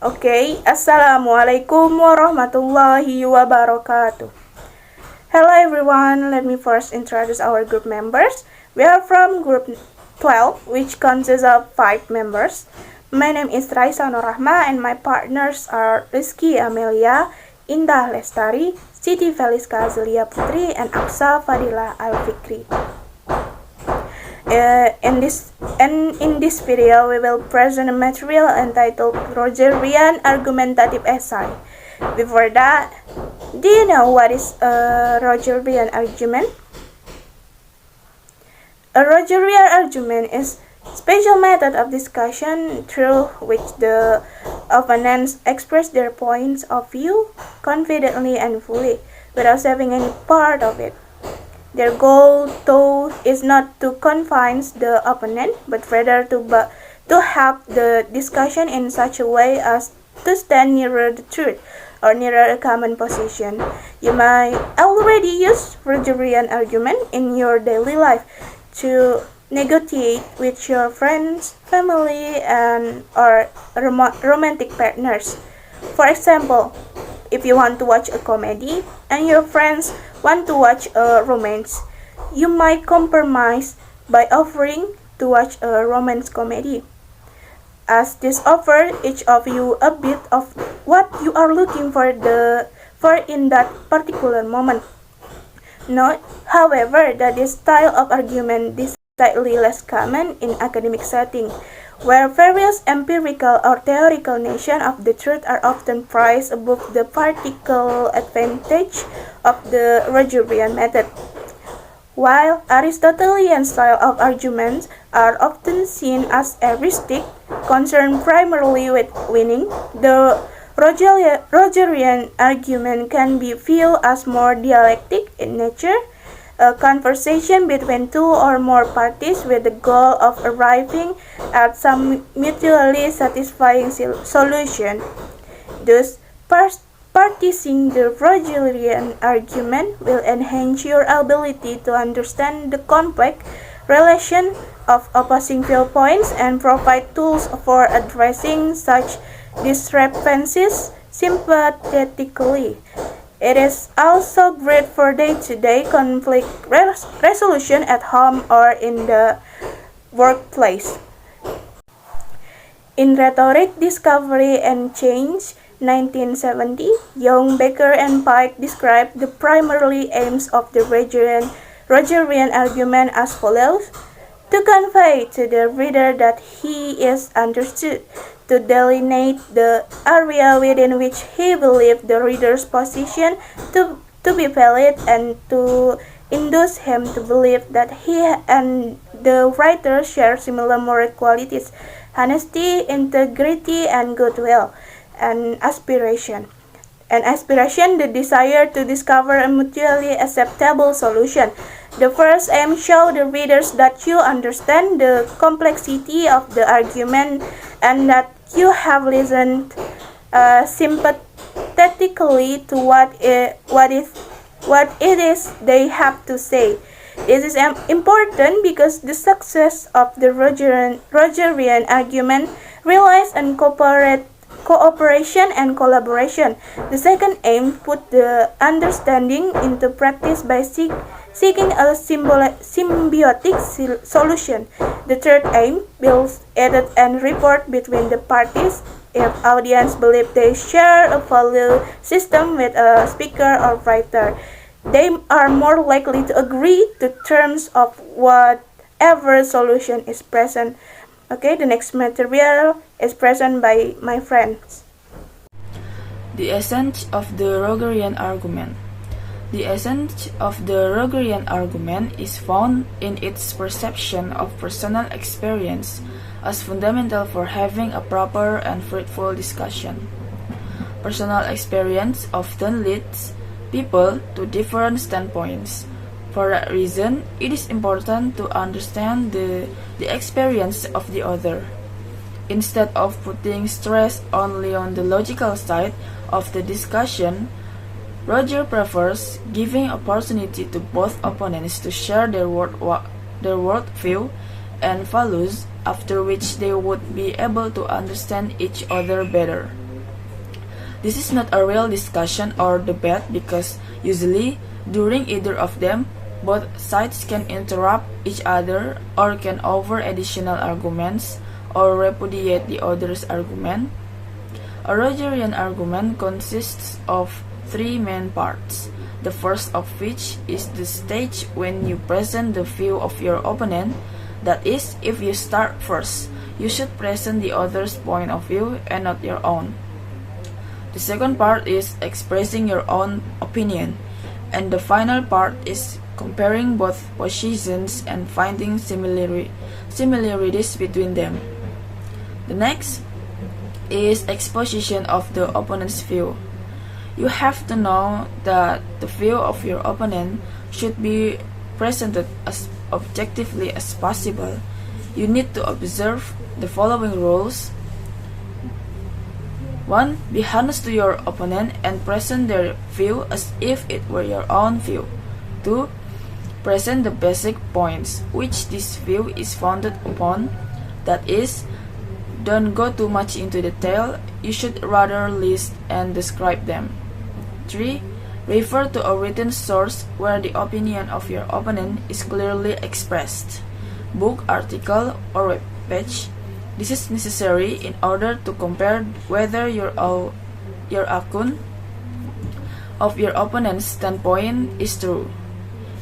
Okay, Assalamualaikum warahmatullahi wabarakatuh. Hello everyone, let me first introduce our group members. We are from group 12, which consists of 5 members. My name is Raisa Nurrahma and my partners are Rizky Amelia, Indah Lestari, Siti Feliska Azelia Putri, and Aksa Fadila Al-Fikri. In this video, we will present a material entitled Rogerian Argumentative Essay. Before that, do you know what is a Rogerian argument? A Rogerian argument is a special method of discussion through which the opponents express their points of view confidently and fully, without saving any part of it. Their goal, though, is not to confine the opponent, but rather to have the discussion in such a way as to stand nearer the truth or nearer a common position. You might already use Rogerian argument in your daily life to negotiate with your friends, family, and or romantic partners. For example, if you want to watch a comedy and your friends want to watch a romance, you might compromise by offering to watch a romance comedy, as this offers each of you a bit of what you are looking for in that particular moment. Note, however, that this style of argument is slightly less common in academic setting, where various empirical or theoretical notions of the truth are often prized above the practical advantage of the Rogerian method. While Aristotelian style of arguments are often seen as heuristic, concerned primarily with winning, the Rogerian argument can be viewed as more dialectic in nature, a conversation between two or more parties with the goal of arriving at some mutually satisfying solution. Thus, practicing the Rogerian argument will enhance your ability to understand the complex relation of opposing viewpoints and provide tools for addressing such discrepancies sympathetically. It is also great for day-to-day conflict resolution at home or in the workplace. In Rhetoric, Discovery and Change, 1970, Young, Baker, and Pike described the primary aims of the Rogerian argument as follows: to convey to the reader that he is understood, to delineate the area within which he believes the reader's position to be valid, and to induce him to believe that he and the writer share similar moral qualities, honesty, integrity, and goodwill, and aspiration. And aspiration, the desire to discover a mutually acceptable solution. The first aim shows the readers that you understand the complexity of the argument and that you have listened sympathetically to what it is they have to say. This is important because the success of the Rogerian argument relies on cooperation and collaboration. The second aim put the understanding into practice by seeking a symbiotic solution. The third aim builds added and rapport between the parties. If audience believe they share a value system with a speaker or writer, they are more likely to agree to terms of whatever solution is present. Okay, the next material is present by my friends. The essence of the Rogerian argument. The essence of the Rogerian argument is found in its perception of personal experience as fundamental for having a proper and fruitful discussion. Personal experience often leads people to different standpoints. For that reason, it is important to understand the experience of the other. Instead of putting stress only on the logical side of the discussion, Roger prefers giving opportunity to both opponents to share their worldview and values, after which they would be able to understand each other better. This is not a real discussion or debate because usually, during either of them, both sides can interrupt each other or can offer additional arguments or repudiate the other's argument. A Rogerian argument consists of three main parts, the first of which is the stage when you present the view of your opponent. That is, if you start first, you should present the other's point of view and not your own. The second part is expressing your own opinion, and the final part is comparing both positions and finding similarities between them. The next is exposition of the opponent's view. You have to know that the view of your opponent should be presented as objectively as possible. You need to observe the following rules. 1. Be honest to your opponent and present their view as if it were your own view. 2. Present the basic points which this view is founded upon. That is, don't go too much into detail, you should rather list and describe them. 3. Refer to a written source where the opinion of your opponent is clearly expressed. Book, article, or web page. This is necessary in order to compare whether your account of your opponent's standpoint is true.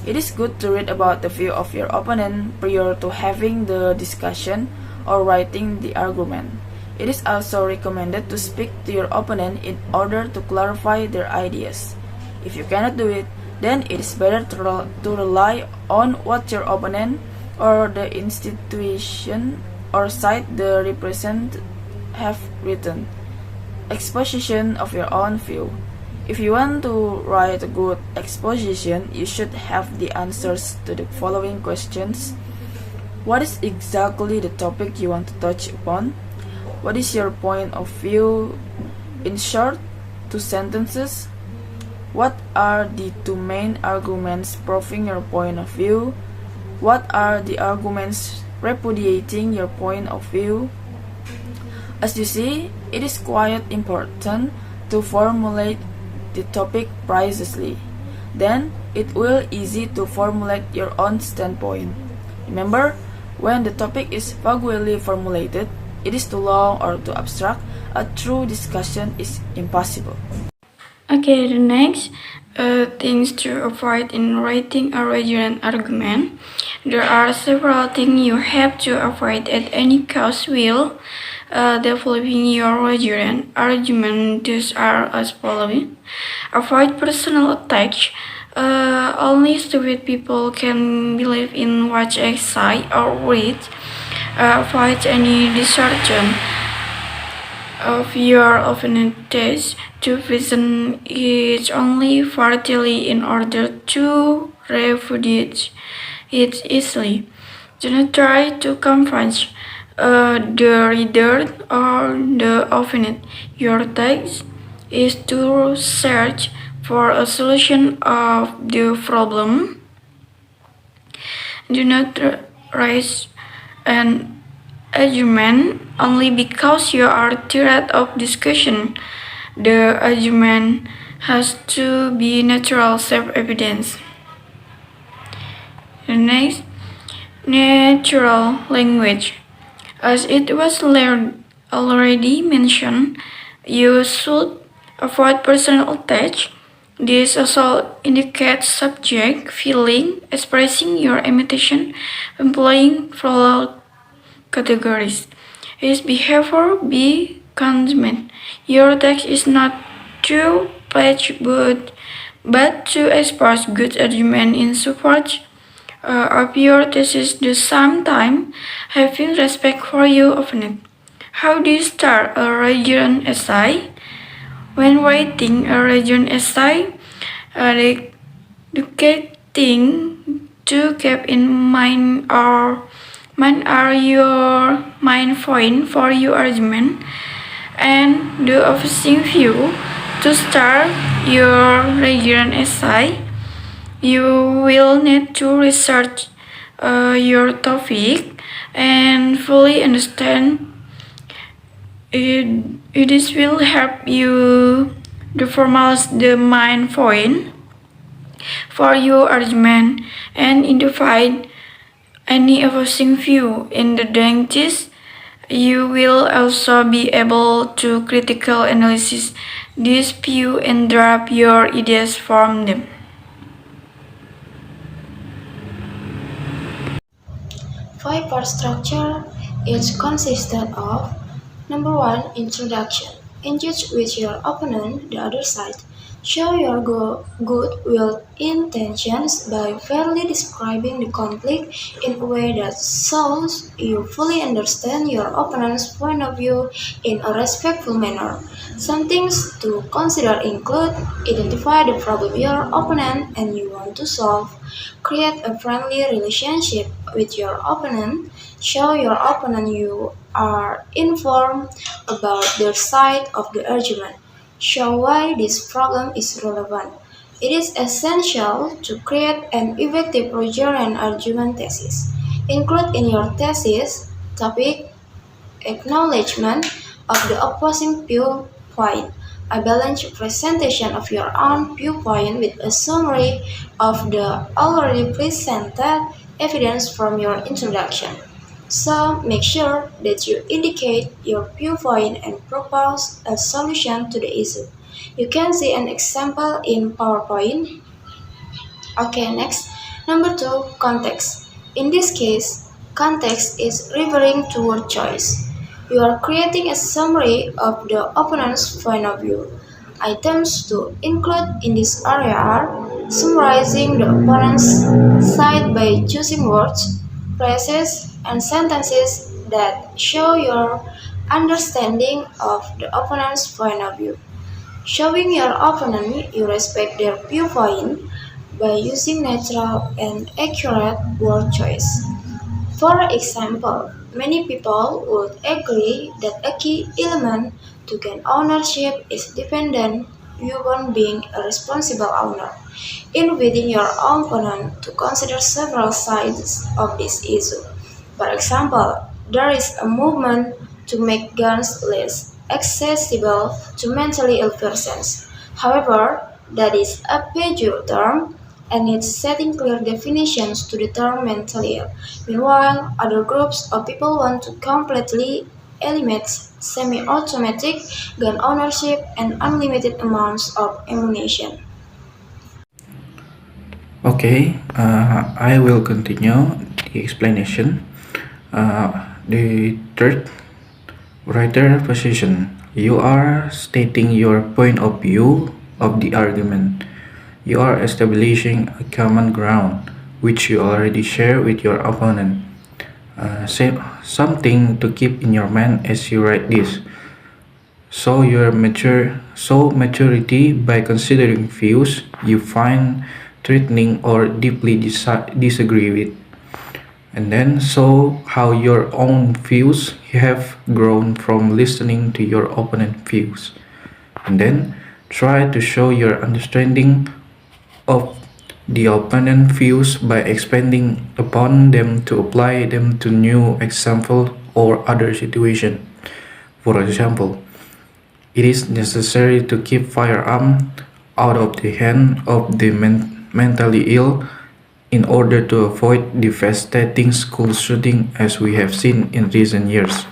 It is good to read about the view of your opponent prior to having the discussion or writing the argument. It is also recommended to speak to your opponent in order to clarify their ideas. If you cannot do it, then it is better to rely on what your opponent or the institution or site they represent have written. Exposition of your own view. If you want to write a good exposition, you should have the answers to the following questions. What is exactly the topic you want to touch upon? What is your point of view? In short, 2 sentences. What are the 2 main arguments proving your point of view? What are the arguments repudiating your point of view? As you see, it is quite important to formulate the topic precisely. Then, it will be easy to formulate your own standpoint. Remember, when the topic is vaguely formulated, it is too long or too abstract, a true discussion is impossible. Okay, the next things to avoid in writing a Rogerian argument. There are several things you have to avoid at any cost while developing your Rogerian argument. These are as following. Avoid personal attacks. Only stupid people can believe in what they say or read. Avoid any distortion of your opponent's to present it only partly in order to repudiate it easily. Do not try to convince the reader or the opponent. Your task is to search for a solution of the problem. Do not raise an argument only because you are tired of discussion. The argument has to be natural self-evidence. The next, natural language. As it was already mentioned, you should avoid personal attacks. This also indicates subject, feeling, expressing your emotion, employing flawed categories. His behavior be consistent. Your text is not to pledge but to express good argument in support of your thesis. At the same time, having respect for your opponent. How do you start a Rogerian essay? When writing a Rogerian essay, the key thing to keep in mind are your main point for your argument and the opposing view. To start your Rogerian essay, you will need to research your topic and fully understand This will help you to formalize the main point for your argument and identify any opposing view. In the doing this, you will also be able to critically analyze this view and draw your ideas from them. Five-part structure is consisted of number one, introduction. Engage with your opponent, the other side. Show your goodwill intentions by fairly describing the conflict in a way that shows you fully understand your opponent's point of view in a respectful manner. Some things to consider include identify the problem your opponent and you want to solve. Create a friendly relationship with your opponent. Show your opponent you are informed about their side of the argument. Show why this problem is relevant. It is essential to create an effective Rogerian argument thesis. Include in your thesis topic acknowledgement of the opposing viewpoint, a balanced presentation of your own viewpoint with a summary of the already presented evidence from your introduction. So make sure that you indicate your viewpoint and propose a solution to the issue. You can see an example in PowerPoint. Okay, next. Number two, context. In this case, context is referring to word choice. You are creating a summary of the opponent's point of view. Items to include in this area are summarizing the opponent's side by choosing words, phrases, and sentences that show your understanding of the opponent's point of view. Showing your opponent you respect their viewpoint by using natural and accurate word choice. For example, many people would agree that a key element to gain ownership is dependent upon being a responsible owner. Inviting your opponent to consider several sides of this issue. For example, there is a movement to make guns less accessible to mentally ill persons. However, that is a pejorative term and needs setting clear definitions to the term mentally ill. Meanwhile, other groups of people want to completely eliminate semi-automatic gun ownership and unlimited amounts of ammunition. Okay, I will continue the explanation. The third writer position. You are stating your point of view of the argument. You are establishing a common ground which you already share with your opponent. Say something to keep in your mind as you write this. Show maturity by considering views you find threatening or deeply disagree with. And then show how your own views have grown from listening to your opponent's views. And then try to show your understanding of the opponent views by expanding upon them to apply them to new example or other situation. For example, it is necessary to keep firearm out of the hand of the mentally ill in order to avoid devastating school shooting as we have seen in recent years.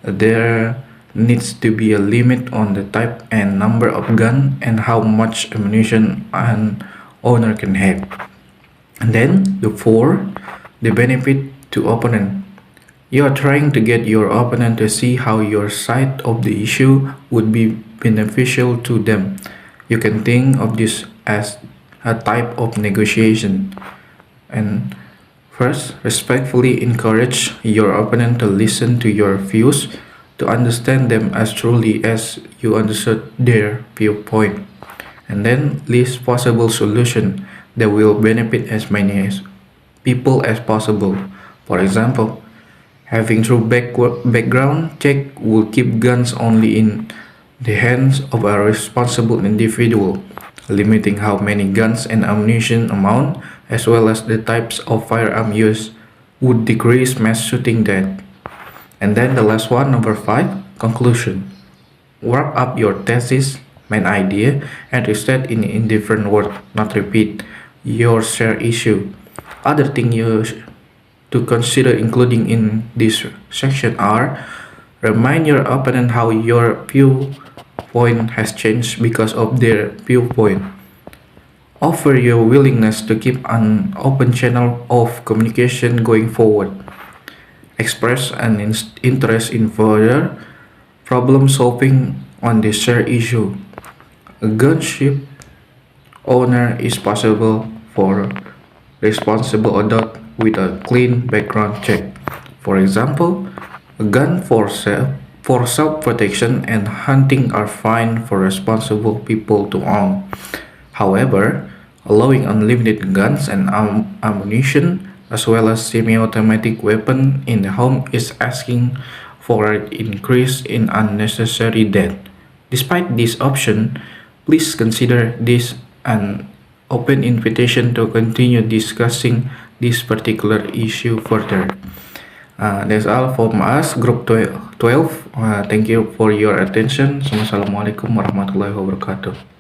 There needs to be a limit on the type and number of gun and how much ammunition an owner can have. And then the benefit to opponent. You are trying to get your opponent to see how your side of the issue would be beneficial to them. You can think of this as a type of negotiation. And first, respectfully encourage your opponent to listen to your views, to understand them as truly as you understood their viewpoint. And then list possible solutions that will benefit as many people as possible. For example, having true background check will keep guns only in the hands of a responsible individual, limiting how many guns and ammunition amount as well as the types of firearm used would decrease mass shooting death. And then the last one, number 5, conclusion. wrap up your thesis, main idea, and restate in different words, not repeat your shared issue. Other thing to consider including in this section are remind your opponent how your viewpoint has changed because of their viewpoint. Offer your willingness to keep an open channel of communication going forward. Express an interest in further problem solving on the shared issue. A gunship owner is possible for responsible adult with a clean background check. For example, a gun for self-protection and hunting are fine for responsible people to own. However, allowing unlimited guns and ammunition as well as semi-automatic weapons in the home is asking for an increase in unnecessary death. Despite this option, please consider this an open invitation to continue discussing this particular issue further. That's all from us, Group 12. Thank you for your attention. Wassalamualaikum warahmatullahi wabarakatuh.